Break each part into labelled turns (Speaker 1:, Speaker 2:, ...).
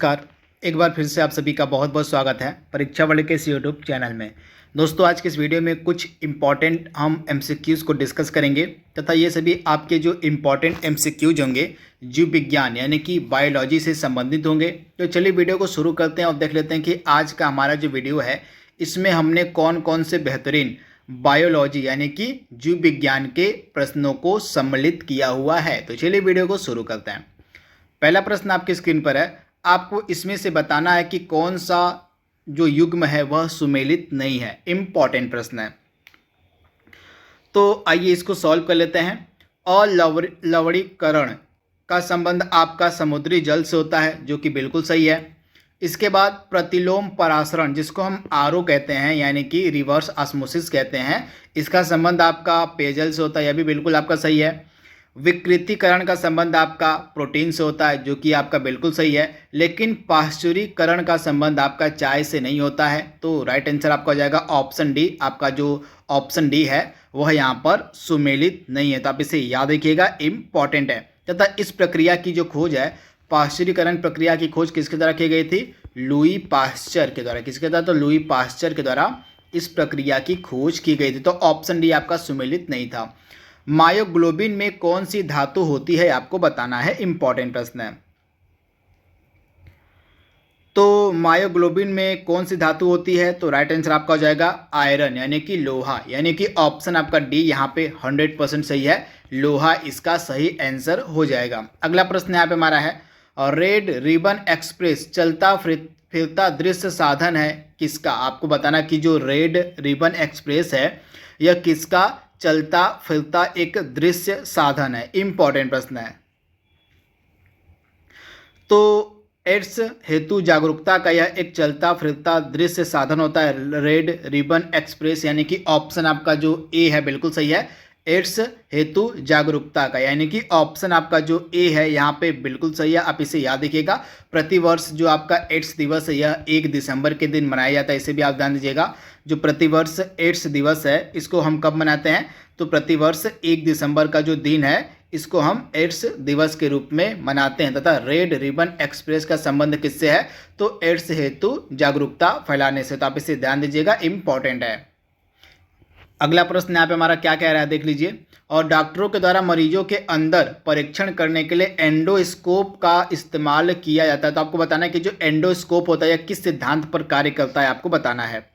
Speaker 1: नमस्कार। एक बार फिर से आप सभी का बहुत बहुत स्वागत है परीक्षा वर्ल्ड के इस यूट्यूब चैनल में। दोस्तों, आज के इस वीडियो में कुछ इम्पॉर्टेंट हम एमसीक्यूज़ को डिस्कस करेंगे तथा ये सभी आपके जो इम्पॉर्टेंट एमसीक्यूज होंगे जीव विज्ञान यानी कि बायोलॉजी से संबंधित होंगे। तो चलिए वीडियो को शुरू करते हैं और देख लेते हैं कि आज का हमारा जो वीडियो है इसमें हमने कौन कौन से बेहतरीन बायोलॉजी यानी कि जीव विज्ञान के प्रश्नों को सम्मिलित किया हुआ है। तो चलिए वीडियो को शुरू करते हैं। पहला प्रश्न आपकी स्क्रीन पर है। आपको इसमें से बताना है कि कौन सा जो युग्म है वह सुमेलित नहीं है। इम्पॉर्टेंट प्रश्न है, तो आइए इसको सॉल्व कर लेते हैं। लवणीकरण का संबंध आपका समुद्री जल से होता है, जो कि बिल्कुल सही है। इसके बाद प्रतिलोम परासरण, जिसको हम आरओ कहते हैं यानी कि रिवर्स ऑस्मोसिस कहते हैं, इसका संबंध आपका पेयजल से होता है, यह भी बिल्कुल आपका सही है। विकृतीकरण का संबंध आपका प्रोटीन से होता है, जो कि आपका बिल्कुल सही है। लेकिन पाश्चुरीकरण का संबंध आपका चाय से नहीं होता है, तो राइट आंसर आपका हो जाएगा ऑप्शन डी। आपका जो ऑप्शन डी है वह यहाँ पर सुमेलित नहीं है, तो आप इसे याद रखिएगा, इम्पॉर्टेंट है। तथा इस प्रक्रिया की जो खोज है, पाश्चुरीकरण प्रक्रिया की खोज किसके द्वारा की गई थी? लुई पाश्चर के द्वारा। किसके द्वारा? तो लुई पाश्चर के द्वारा इस प्रक्रिया की खोज की गई थी, तो ऑप्शन डी आपका सुमेलित नहीं था। मायोग्लोबिन में कौन सी धातु होती है आपको बताना है। इंपॉर्टेंट प्रश्न है। तो मायोग्लोबिन में कौन सी धातु होती है? तो राइट आंसर आपका हो जाएगा आयरन यानी कि लोहा, यानी कि ऑप्शन आपका डी यहाँ पे 100% सही है। लोहा इसका सही आंसर हो जाएगा। अगला प्रश्न यहाँ पे हमारा है, और रेड रिबन एक्सप्रेस चलता फिरता दृश्य साधन है किसका? आपको बताना कि जो रेड रिबन एक्सप्रेस है यह किसका चलता फिरता एक दृश्य साधन है। इंपॉर्टेंट प्रश्न है। तो एड्स हेतु जागरूकता का यह एक चलता फिरता दृश्य साधन होता है, रेड रिबन एक्सप्रेस, यानी कि ऑप्शन आपका जो ए है बिल्कुल सही है। एड्स हेतु जागरूकता का, यानी कि ऑप्शन आपका जो ए है यहाँ पे बिल्कुल सही है। आप इसे याद रखिएगा। प्रतिवर्ष जो आपका एड्स दिवस है यह 1 दिसंबर के दिन मनाया जाता है, इसे भी आप ध्यान दीजिएगा। जो प्रतिवर्ष एड्स दिवस है इसको हम कब मनाते हैं? तो प्रतिवर्ष 1 दिसंबर का जो दिन है इसको हम एड्स दिवस के रूप में मनाते हैं। तथा रेड रिबन एक्सप्रेस का संबंध किससे है? तो एड्स हेतु जागरूकता फैलाने से, तो आप इसे ध्यान दीजिएगा, इंपॉर्टेंट है। अगला प्रश्न यहाँ पे हमारा क्या कह रहा है देख लीजिए। और डॉक्टरों के द्वारा मरीजों के अंदर परीक्षण करने के लिए एंडोस्कोप का इस्तेमाल किया जाता है। तो आपको बताना है कि जो एंडोस्कोप होता है यह किस सिद्धांत पर कार्य करता है, आपको बताना है।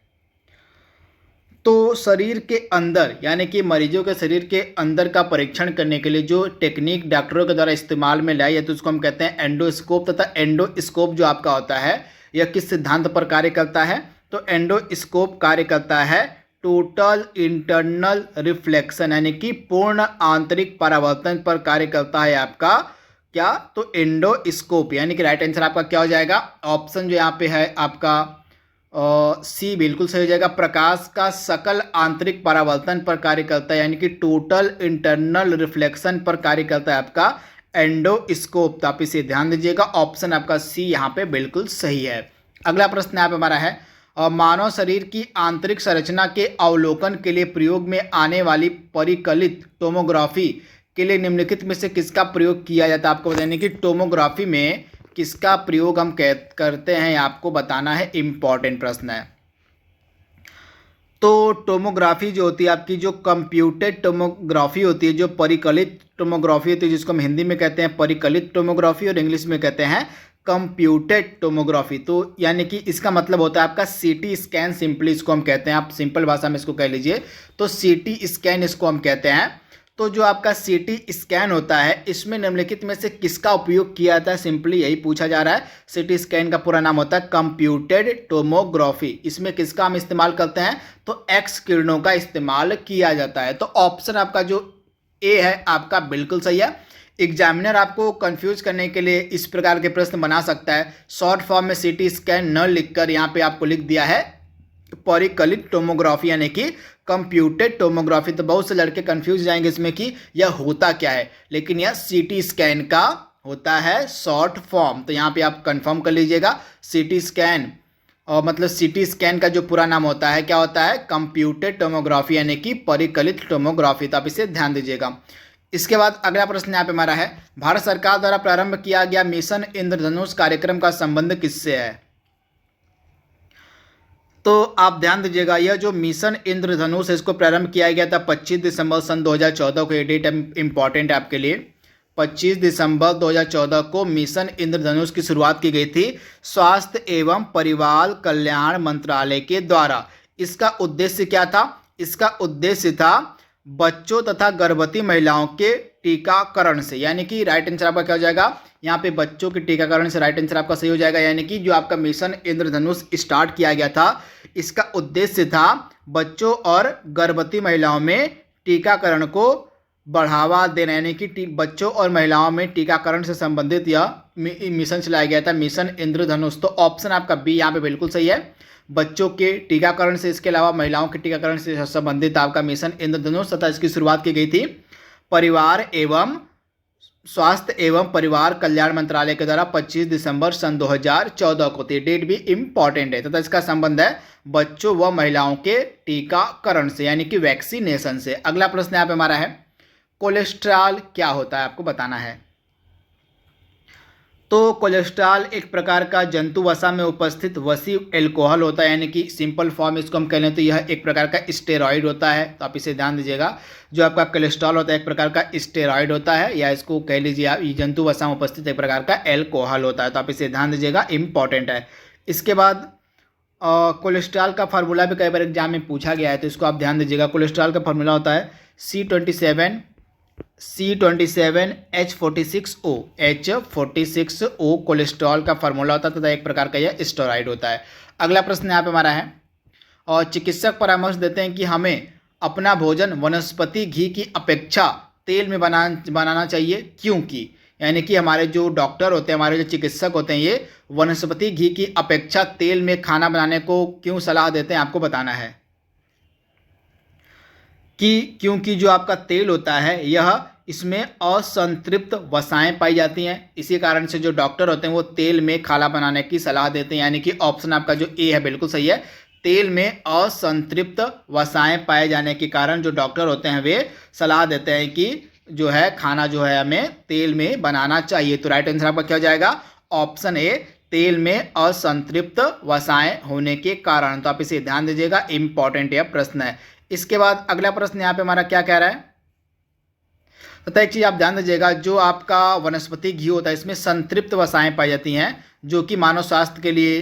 Speaker 1: तो शरीर के अंदर यानी कि मरीजों के शरीर के अंदर का परीक्षण करने के लिए जो टेक्निक डॉक्टरों के द्वारा इस्तेमाल में लाई है तो उसको हम कहते हैं एंडोस्कोप। तथा एंडोस्कोप जो आपका होता है यह किस सिद्धांत पर कार्य करता है? तो एंडोस्कोप कार्य करता है टोटल इंटरनल रिफ्लेक्शन यानी कि पूर्ण आंतरिक परावर्तन पर कार्य करता है आपका क्या? तो एंडोस्कोप, यानी कि राइट आंसर आपका क्या हो जाएगा? ऑप्शन जो यहाँ पे है आपका सी बिल्कुल सही हो जाएगा। प्रकाश का सकल आंतरिक परावर्तन पर कार्य करता है, यानी कि टोटल इंटरनल रिफ्लेक्शन पर कार्य करता है आपका एंडोस्कोप। तो आप इसे ध्यान दीजिएगा, ऑप्शन आपका सी यहाँ पे बिल्कुल सही है। अगला प्रश्न यहाँ पे हमारा है, और मानव शरीर की आंतरिक संरचना के अवलोकन के लिए प्रयोग में आने वाली परिकलित टोमोग्राफी के लिए निम्नलिखित में से किसका प्रयोग किया जाता है? आपको बताने कि टोमोग्राफी में किसका प्रयोग हम करते हैं आपको बताना है। इंपॉर्टेंट प्रश्न है। तो टोमोग्राफी जो होती है आपकी, जो कंप्यूटेड टोमोग्राफी होती है, जो परिकलित टोमोग्राफी होती है, जिसको हम हिंदी में कहते हैं परिकलित टोमोग्राफी और इंग्लिश में कहते हैं कंप्यूटेड टोमोग्राफी। तो यानी कि इसका मतलब होता है आपका सीटी स्कैन, सिंपली इसको हम कहते हैं, आप सिंपल भाषा में इसको कह लीजिए तो सीटी स्कैन इसको हम कहते हैं। तो जो आपका सीटी स्कैन होता है इसमें निम्नलिखित में से किसका उपयोग किया जाता है? सिंपली यही पूछा जा रहा है। सीटी स्कैन का पूरा नाम होता है कंप्यूटेड टोमोग्राफी। इसमें किसका हम इस्तेमाल करते हैं? तो एक्स किरणों का इस्तेमाल किया जाता है। तो ऑप्शन आपका जो ए है आपका बिल्कुल सही है। एग्जामिनर आपको कंफ्यूज करने के लिए इस प्रकार के प्रश्न बना सकता है। शॉर्ट फॉर्म में सीटी स्कैन न लिखकर यहाँ पे आपको लिख दिया है परिकलित टोमोग्राफी यानी कि कंप्यूटेड टोमोग्राफी। तो बहुत से लड़के कंफ्यूज जाएंगे इसमें कि यह होता क्या है, लेकिन यह सीटी स्कैन का होता है शॉर्ट फॉर्म। तो यहाँ पे आप कंफर्म कर लीजिएगा, सीटी स्कैन और मतलब सीटी स्कैन का जो पूरा नाम होता है क्या होता है? कंप्यूटेड टोमोग्राफी यानी कि परिकलित टोमोग्राफी। तो आप इसे ध्यान दीजिएगा। इसके बाद अगला प्रश्न यहाँ पे हमारा है, भारत सरकार द्वारा प्रारंभ किया गया मिशन इंद्रधनुष कार्यक्रम का संबंध किससे है? तो आप ध्यान दीजिएगा, यह जो मिशन इंद्रधनुष है इसको प्रारंभ किया गया था 25 दिसंबर सन 2014 को। ये डेट इंपॉर्टेंट है आपके लिए। 25 दिसंबर 2014 को मिशन इंद्रधनुष की शुरुआत की गई थी स्वास्थ्य एवं परिवार कल्याण मंत्रालय के द्वारा। इसका उद्देश्य क्या था? इसका उद्देश्य था बच्चों तथा गर्भवती महिलाओं के टीकाकरण से, यानी कि राइट आंसर आपका क्या हो जाएगा यहाँ पे, बच्चों के टीकाकरण से राइट आंसर आपका सही हो जाएगा। यानी कि जो आपका मिशन इंद्रधनुष स्टार्ट किया गया था इसका उद्देश्य था बच्चों और गर्भवती महिलाओं में टीकाकरण को बढ़ावा देना, यानी कि बच्चों और महिलाओं में टीकाकरण से संबंधित यह मिशन चलाया गया था, मिशन इंद्रधनुष। तो ऑप्शन आपका बी यहाँ पे बिल्कुल सही है, बच्चों के टीकाकरण से, इसके अलावा महिलाओं के टीकाकरण से संबंधित आपका मिशन इंद्रधनुष तथा इसकी शुरुआत की गई थी परिवार एवं स्वास्थ्य एवं परिवार कल्याण मंत्रालय के द्वारा 25 दिसंबर सन 2014 को थी। डेट भी इंपॉर्टेंट है तथा इसका संबंध है बच्चों व महिलाओं के टीकाकरण से, यानी कि वैक्सीनेशन से। अगला प्रश्न यहाँ पे हमारा है, कोलेस्ट्रॉल क्या होता है आपको बताना है। तो कोलेस्ट्रॉल एक प्रकार का जंतु वसा में उपस्थित वसी एल्कोहल होता है, यानी कि सिंपल फॉर्म इसको हम कह लें तो यह एक प्रकार का स्टेरॉइड होता है। तो आप इसे ध्यान दीजिएगा, जो आपका कोलेस्ट्रॉल होता है एक प्रकार का स्टेरॉइड होता है, या इसको कह लीजिए आप ये जंतु वसा में उपस्थित एक प्रकार का एल्कोहल होता है। तो आप इसे ध्यान दीजिएगा, इंपॉर्टेंट है। इसके बाद कोलेस्ट्रॉल का फार्मूला भी कई बार एग्जाम में पूछा गया है, तो इसको आप ध्यान दीजिएगा। कोलेस्ट्रॉल का फार्मूला होता है C27H46O। H46O कोलेस्ट्रॉल का फार्मूला होता है तथा एक प्रकार का यह स्टेरॉइड होता है। अगला प्रश्न यहाँ पे हमारा है, और चिकित्सक परामर्श देते हैं कि हमें अपना भोजन वनस्पति घी की अपेक्षा तेल में बनाना चाहिए, क्योंकि यानी कि हमारे जो डॉक्टर होते हैं, हमारे जो चिकित्सक होते हैं, ये वनस्पति घी की अपेक्षा तेल में खाना बनाने को क्यों सलाह देते हैं आपको बताना है। कि क्योंकि जो आपका तेल होता है यह इसमें असंतृप्त वसाएं पाई जाती हैं, इसी कारण से जो डॉक्टर होते हैं वो तेल में खाना बनाने की सलाह देते हैं। यानी कि ऑप्शन आपका जो ए है बिल्कुल सही है, तेल में असंतृप्त वसाएं पाए जाने के कारण जो डॉक्टर होते हैं वे सलाह देते हैं कि जो है खाना जो है हमें तेल में बनाना चाहिए। तो राइट आंसर आपका क्या हो जाएगा, ऑप्शन ए, तेल में असंतृप्त वसाएं होने के कारण। तो आप इसे ध्यान दीजिएगा, इंपॉर्टेंट यह प्रश्न है। इसके बाद अगला प्रश्न यहाँ पे हमारा क्या कह रहा है, तो एक चीज आप ध्यान दीजिएगा, जो आपका वनस्पति घी होता है इसमें संतृप्त वसाएं पाई जाती हैं जो कि मानव स्वास्थ्य के लिए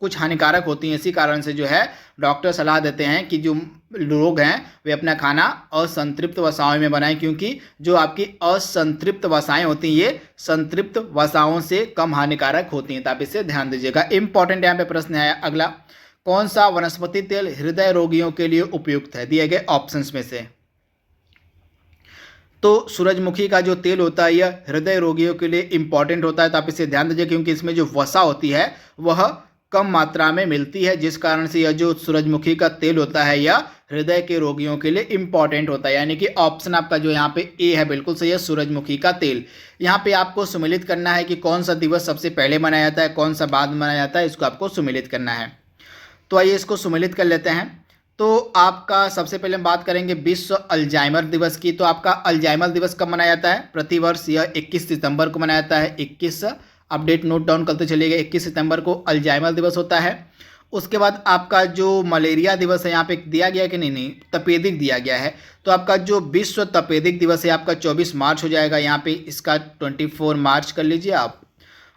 Speaker 1: कुछ हानिकारक होती हैं। इसी कारण से जो है डॉक्टर सलाह देते हैं कि जो लोग हैं वे अपना खाना असंतृप्त वसाओं में बनाएं, क्योंकि जो आपकी असंतृप्त वसाएं होती हैं ये संतृप्त वसाओं से कम हानिकारक होती हैं। तो आप इसे ध्यान दीजिएगा, इंपॉर्टेंट यहाँ पे प्रश्न है। अगला, कौन सा वनस्पति तेल हृदय रोगियों के लिए उपयुक्त है, दिए गए ऑप्शंस में से। तो सूरजमुखी का जो तेल होता है यह हृदय रोगियों के लिए इंपॉर्टेंट होता है। तो आप इसे ध्यान दीजिए, क्योंकि इसमें जो वसा होती है वह कम मात्रा में मिलती है, जिस कारण से यह जो सूरजमुखी का तेल होता है यह हृदय के रोगियों के लिए इंपॉर्टेंट होता है। यानी कि ऑप्शन आपका जो यहाँ पे ए है बिल्कुल सही है, सूरजमुखी का तेल। यहाँ पे आपको सुमेलित करना है कि कौन सा दिवस सबसे पहले मनाया जाता है, कौन सा बाद में मनाया जाता है, इसको आपको सुमेलित करना है। तो आइए इसको सुमेलित कर लेते हैं। तो आपका सबसे पहले हम बात करेंगे विश्व अल्जाइमर दिवस की। तो आपका अल्जाइमर दिवस कब मनाया जाता है, प्रतिवर्ष यह 21 सितंबर को मनाया जाता है। 21 अपडेट नोट डाउन करते चलिएगा, 21 सितंबर को अल्जाइमर दिवस होता है। उसके बाद आपका जो मलेरिया दिवस है यहाँ पे दिया गया कि नहीं, तपेदिक दिया गया है। तो आपका जो विश्व तपेदिक दिवस है आपका 24 मार्च हो जाएगा, यहाँ पे इसका 24 मार्च कर लीजिए आप।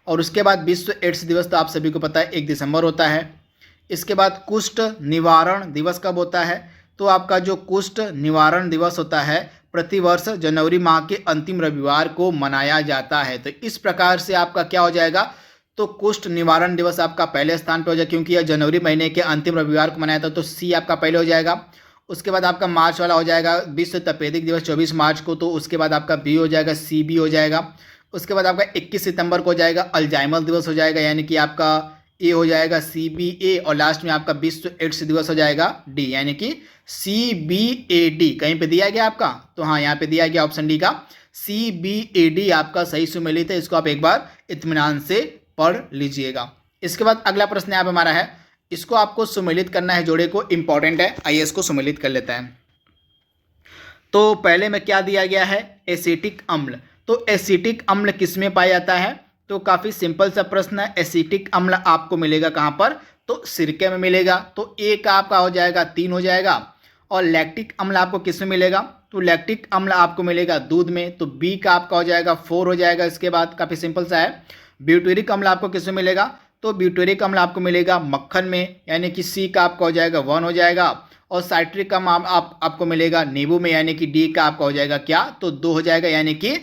Speaker 1: और उसके बाद विश्व एड्स दिवस तो आप सभी को पता है 1 दिसंबर होता है। इसके बाद कुष्ठ निवारण दिवस कब होता है, तो आपका जो कुष्ठ निवारण दिवस होता है प्रतिवर्ष जनवरी माह के अंतिम रविवार को मनाया जाता है। तो इस प्रकार से आपका क्या हो जाएगा, तो कुष्ठ निवारण दिवस आपका पहले स्थान पे हो जाएगा, क्योंकि यह जनवरी महीने के अंतिम रविवार को मनाया था। तो सी आपका पहले हो जाएगा। उसके बाद आपका मार्च वाला हो जाएगा विश्व तपेदिक दिवस 24 मार्च को, तो उसके बाद आपका बी हो जाएगा, सी बी हो जाएगा। उसके बाद आपका 21 सितंबर को हो जाएगा अल्जाइमर दिवस हो जाएगा, यानी कि आपका ए हो जाएगा CBA, और लास्ट में आपका विश्व एड्स दिवस हो जाएगा डी, यानी कि CBAD। कहीं पे दिया गया आपका, तो हाँ यहाँ पे दिया गया ऑप्शन डी का CBAD आपका सही सुमेलित है। इसको आप एक बार इत्मीनान से पढ़ लीजिएगा। इसके बाद अगला प्रश्न यहाँ पे हमारा है, इसको आपको सुमेलित करना है, जोड़े को, इंपॉर्टेंट है। आइए इसको सुमेलित कर लेते हैं। तो पहले में क्या दिया गया है, एसिटिक अम्ल। तो एसिटिक अम्ल किस में पाया जाता है, तो काफ़ी सिंपल सा प्रश्न है। एसिटिक अम्ल आपको मिलेगा कहाँ पर, तो सिरके में मिलेगा। तो ए का आपका हो जाएगा 3 हो जाएगा। और लैक्टिक अम्ल आपको किस में मिलेगा, तो लैक्टिक अम्ल आपको मिलेगा दूध में, तो बी का आपका हो जाएगा 4 हो जाएगा। इसके बाद काफ़ी सिंपल सा है। ब्यूटेरिक अम्ल आपको किस में मिलेगा, तो ब्यूटेरिक अम्ल आपको मिलेगा मक्खन में, यानी कि सी का आपका हो जाएगा 1 हो जाएगा। और साइट्रिक अम्ल आपको मिलेगा नींबू में, यानी कि डी का आपका हो जाएगा क्या, तो 2 हो जाएगा, यानी कि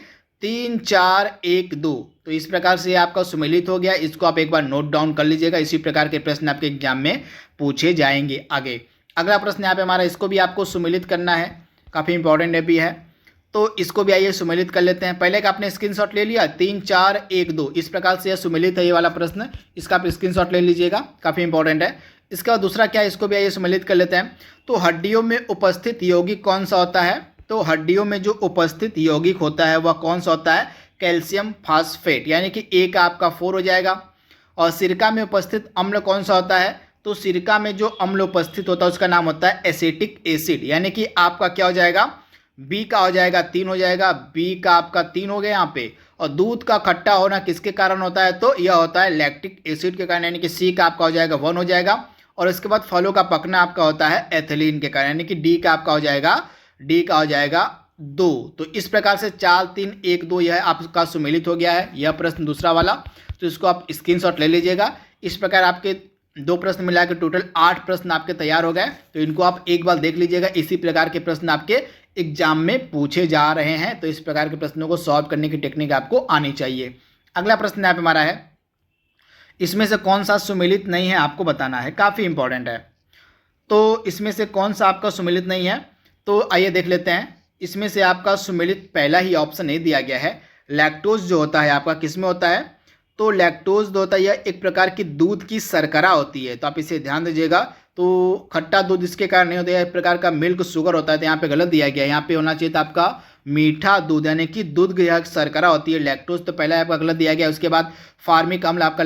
Speaker 1: 3 4 1 2। तो इस प्रकार से आपका सुमेलित हो गया। इसको आप एक बार नोट डाउन कर लीजिएगा, इसी प्रकार के प्रश्न आपके एग्जाम में पूछे जाएंगे आगे। अगला प्रश्न यहाँ पे हमारा, इसको भी आपको सुमेलित करना है, काफ़ी इंपॉर्टेंट है भी है। तो इसको भी आइए सुमेलित कर लेते हैं। पहले का आपने स्क्रीनशॉट ले लिया, 3 4 1 2, इस प्रकार से यह सुमेलित है ये वाला प्रश्न, इसका आप स्क्रीनशॉट ले लीजिएगा, काफ़ी इंपॉर्टेंट है। इसका दूसरा क्या है, इसको भी आइए सुमेलित कर लेते हैं। तो हड्डियों में उपस्थित यौगिक कौन सा होता है, तो हड्डियों में जो उपस्थित यौगिक होता है वह कौन सा होता है, कैल्शियम फास्फेट, यानी कि ए का आपका 4 हो जाएगा। और सिरका में उपस्थित अम्ल कौन सा होता है, तो सिरका में जो अम्ल उपस्थित होता है उसका नाम होता है एसिटिक एसिड, यानी कि आपका क्या हो जाएगा, बी का हो जाएगा 3 हो जाएगा। बी का आपका 3 हो गया यहाँ पे। और दूध का खट्टा होना किसके कारण होता है, तो यह होता है लैक्टिक एसिड के कारण, यानी कि सी का आपका हो जाएगा 1 हो जाएगा। और इसके बाद फलों का पकना आपका होता है एथिलीन के कारण, यानी कि डी का आपका हो जाएगा 2। तो इस प्रकार से 4 3 1 2 यह आपका सुमेलित हो गया है यह प्रश्न दूसरा वाला। तो इसको आप स्क्रीनशॉट ले लीजिएगा। इस प्रकार आपके 2 प्रश्न मिला के टोटल 8 प्रश्न आपके तैयार हो गए। तो इनको आप एक बार देख लीजिएगा, इसी प्रकार के प्रश्न आपके एग्जाम में पूछे जा रहे हैं। तो इस प्रकार के प्रश्नों को सॉल्व करने की टेक्निक आपको आनी चाहिए। अगला प्रश्न यहाँ पे हमारा है, इसमें से कौन सा सुमेलित नहीं है आपको बताना है, काफ़ी इंपॉर्टेंट है। तो इसमें से कौन सा आपका सुमेलित नहीं है, तो आइए देख लेते हैं। इसमें से आपका सुमेलित पहला ही ऑप्शन नहीं दिया गया है। लैक्टोज जो होता है आपका किस में होता है, तो लैक्टोज जो होता है यह एक प्रकार की दूध की शर्करा होती है, तो आप इसे ध्यान दीजिएगा। तो खट्टा दूध इसके कारण नहीं होता है, एक प्रकार का मिल्क शुगर होता है, तो यहाँ पे गलत दिया गया है। यहाँ पे होना चाहिए था आपका मीठा दूध, यानी कि दूध की शर्करा होती है लैक्टोज, तो पहला आपका गलत दिया गया। उसके बाद फार्मिक अम्ल आपका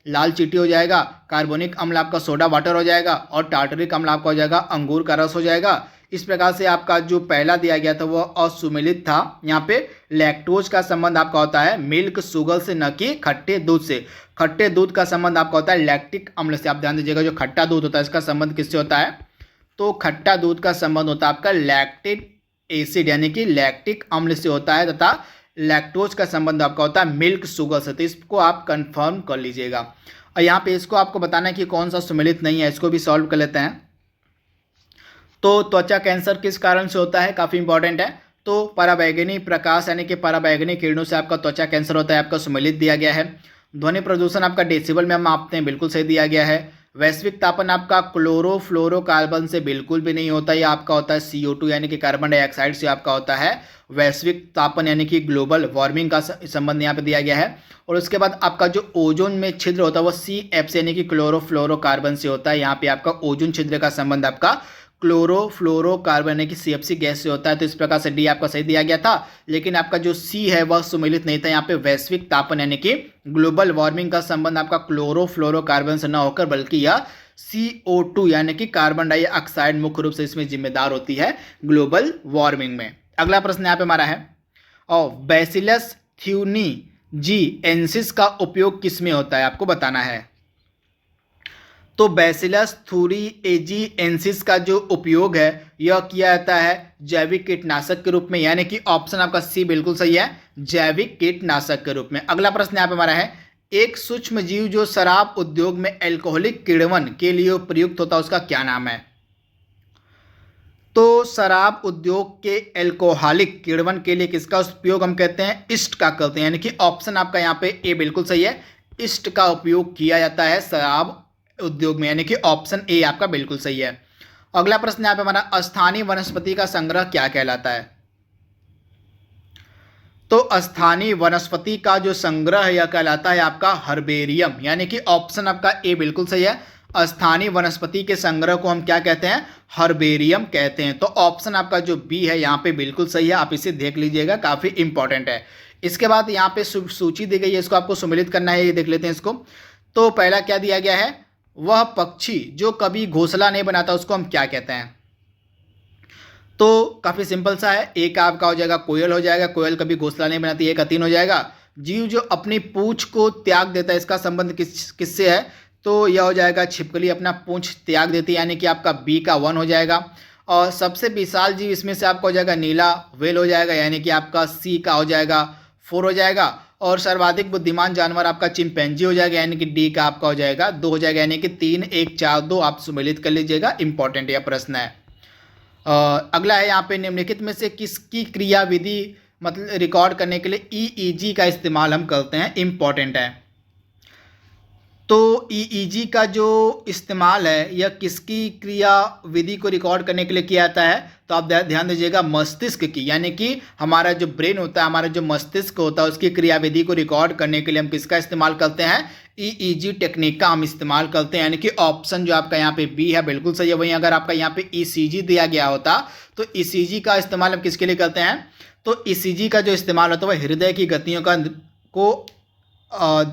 Speaker 1: लाल चींटी हो जाएगा, कार्बोनिक अम्ल आपका सोडा वाटर हो जाएगा, और टार्टरिक अम्ल आपका हो जाएगा अंगूर का रस हो जाएगा। इस प्रकार से आपका जो पहला दिया गया था वह असुमेलित था। यहाँ पे लैक्टोज का संबंध आपका होता है मिल्क शुगर से, न कि खट्टे दूध से। खट्टे दूध का संबंध आपका होता है लैक्टिक अम्ल से। आप ध्यान दीजिएगा, जो खट्टा दूध होता है इसका संबंध किससे होता है, तो खट्टा दूध का संबंध होता है आपका लैक्टिक एसिड, यानी कि लैक्टिक अम्ल से होता है, तथा लैक्टोज का संबंध आपका होता है मिल्क शुगर से। तो इसको आप कंफर्म कर लीजिएगा। और यहाँ पे इसको आपको बताना है कि कौन सा सुमेलित नहीं है, इसको भी सॉल्व कर लेते हैं। तो त्वचा कैंसर किस कारण से होता है, काफ़ी इंपॉर्टेंट है। तो पराबैंगनी प्रकाश यानी कि पराबैंगनी किरणों से आपका त्वचा कैंसर होता है, आपका सुमेलित दिया गया है। ध्वनि प्रदूषण आपका डेसिबल में हम मापते हैं, बिल्कुल सही दिया गया है। वैश्विक तापन आपका क्लोरोफ्लोरोकार्बन से बिल्कुल भी नहीं होता, यह आपका होता है CO2 यानी कि कार्बन डाइऑक्साइड से आपका होता है वैश्विक तापन, यानी कि ग्लोबल वार्मिंग का संबंध यहाँ पे दिया गया है। और उसके बाद आपका जो ओजोन में छिद्र होता है वो CF से यानी कि क्लोरोफ्लोरोकार्बन से होता है। यहाँ पे आपका ओजोन छिद्र का संबंध आपका क्लोरोफ्लोरोकार्बन यानी कि CFC गैस से होता है। तो इस प्रकार से डी आपका सही दिया गया था, लेकिन आपका जो सी है वह सुमेलित नहीं था। यहाँ पे वैश्विक तापन यानी कि ग्लोबल वार्मिंग का संबंध आपका क्लोरोफ्लोरोकार्बन से न होकर बल्कि यह CO2 यानी कि कार्बन डाइऑक्साइड मुख्य रूप से इसमें जिम्मेदार होती है ग्लोबल वार्मिंग में। अगला प्रश्न यहाँ पे हमारा है, और बैसिलस thuringiensis का उपयोग किस में होता है आपको बताना है। तो बैसिलस thuringiensis का जो उपयोग है यह किया जाता है जैविक कीटनाशक के रूप में, यानी कि ऑप्शन आपका सी बिल्कुल सही है, जैविक कीटनाशक के रूप में। अगला प्रश्न यहाँ पे हमारा है, एक सूक्ष्म जीव जो शराब उद्योग में एल्कोहलिक किण्वन के लिए प्रयुक्त होता है उसका क्या नाम है। तो शराब उद्योग के एल्कोहलिक किण्वन के लिए किसका उपयोग हम कहते हैं, ईस्ट का करते हैं, यानी कि ऑप्शन आपका यहाँ पे ए बिल्कुल सही है, ईस्ट का उपयोग किया जाता है शराब उद्योग में, यानी कि ऑप्शन ए आपका बिल्कुल सही है। अगला प्रश्न यहाँ पे हमारा, स्थानीय वनस्पति का संग्रह क्या कहलाता है। तो स्थानीय वनस्पति का जो संग्रह है यह कहलाता है आपका हर्बेरियम, यानी कि ऑप्शन आपका ए बिल्कुल सही है। स्थानीय वनस्पति के संग्रह को हम क्या कहते हैं, हर्बेरियम कहते हैं। तो ऑप्शन आपका जो बी है यहाँ पे बिल्कुल सही है, आप इसे देख लीजिएगा, काफी इंपॉर्टेंट है। इसके बाद यहाँ पे सूची दी गई है, इसको आपको सम्मिलित करना है, ये देख लेते हैं इसको। तो पहला क्या दिया गया है, वह पक्षी जो कभी घोंसला नहीं बनाता उसको हम क्या कहते हैं। तो काफ़ी सिंपल सा है। ए का आपका हो जाएगा कोयल हो जाएगा, कोयल कभी घोंसला नहीं बनाती, ए का 3 हो जाएगा। जीव जो अपनी पूंछ को त्याग देता है, इसका संबंध किससे है, तो यह हो जाएगा छिपकली अपना पूंछ त्याग देती है, यानी कि आपका बी का 1 हो जाएगा। और सबसे विशाल जीव इसमें से आपका हो जाएगा नीला व्हेल हो जाएगा, यानी कि आपका सी का हो जाएगा 4 हो जाएगा। और सर्वाधिक बुद्धिमान जानवर आपका चिंपैंजी हो जाएगा, यानी कि डी का आपका हो जाएगा 2 हो जाएगा, यानी कि 3 1 4 2 आप सम्मिलित कर लीजिएगा, इंपॉर्टेंट यह प्रश्न है। अगला है यहाँ पे निम्नलिखित में से किसकी क्रियाविधि मतलब रिकॉर्ड करने के लिए ईईजी का इस्तेमाल हम करते हैं, इंपॉर्टेंट है। तो ईईजी का जो इस्तेमाल है यह किसकी क्रियाविधि को रिकॉर्ड करने के लिए किया जाता है, तो आप ध्यान दीजिएगा मस्तिष्क की, यानी कि हमारा जो ब्रेन होता है, हमारा जो मस्तिष्क होता है, उसकी क्रियाविधि को रिकॉर्ड करने के लिए हम किसका इस्तेमाल करते हैं, ईईजी टेक्निक का हम इस्तेमाल करते हैं, यानी कि ऑप्शन जो आपका यहाँ पे बी है बिल्कुल सही है। वहीं अगर आपका यहाँ पे ईसीजी दिया गया होता तो ईसीजी का इस्तेमाल हम किसके लिए करते हैं, तो ईसीजी का जो इस्तेमाल होता है वह हृदय की गतियों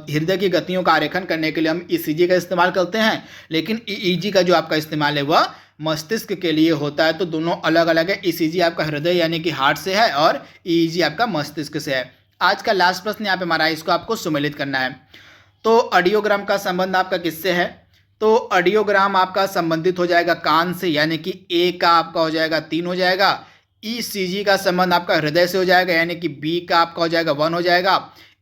Speaker 1: हृदय की गतियों का आरेखन करने के लिए हम ईसीजी का इस्तेमाल करते हैं, लेकिन ईईजी का जो आपका इस्तेमाल है वह मस्तिष्क के लिए होता है। तो दोनों अलग अलग है, ईसीजी आपका हृदय यानी कि हार्ट से है और ईईजी आपका मस्तिष्क से है। आज का लास्ट प्रश्न यहाँ पे हमारा, इसको आपको सम्मिलित करना है। तो ऑडियोग्राम का संबंध आपका किससे है, तो ऑडियोग्राम आपका संबंधित हो जाएगा कान से, यानी कि ए का आपका हो जाएगा 3 हो जाएगा। ईसीजी का संबंध आपका हृदय से हो जाएगा, यानी कि बी का आपका हो जाएगा 1 हो जाएगा।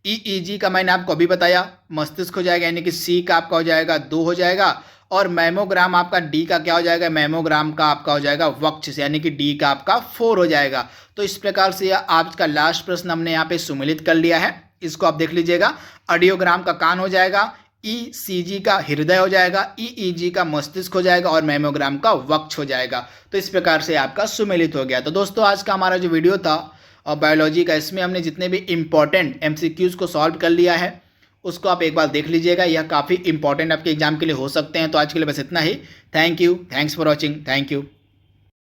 Speaker 1: ईईजी का मैंने आपको अभी बताया मस्तिष्क हो जाएगा, यानी कि सी का आपका हो जाएगा 2 हो जाएगा। और मैमोग्राम आपका डी का क्या हो जाएगा, मैमोग्राम का आपका हो जाएगा वक्ष से, यानी कि डी का आपका 4 हो जाएगा। तो इस प्रकार से आज का लास्ट प्रश्न हमने यहाँ पे सम्मिलित कर लिया है, इसको आप देख लीजिएगा। ऑडियोग्राम का कान हो जाएगा, ईसीजी का हृदय हो जाएगा, ईईजी का मस्तिष्क हो जाएगा और मैमोग्राम का वक्ष हो जाएगा। तो इस प्रकार से आपका सम्मिलित हो गया। तो दोस्तों आज का हमारा जो वीडियो था और बायोलॉजी का, इसमें हमने जितने भी इम्पॉर्टेंट एमसीक्यूज़ को सॉल्व कर लिया है उसको आप एक बार देख लीजिएगा, यह काफ़ी इंपॉर्टेंट आपके एग्जाम के लिए हो सकते हैं। तो आज के लिए बस इतना ही। Thank you, thanks for watching, thank you.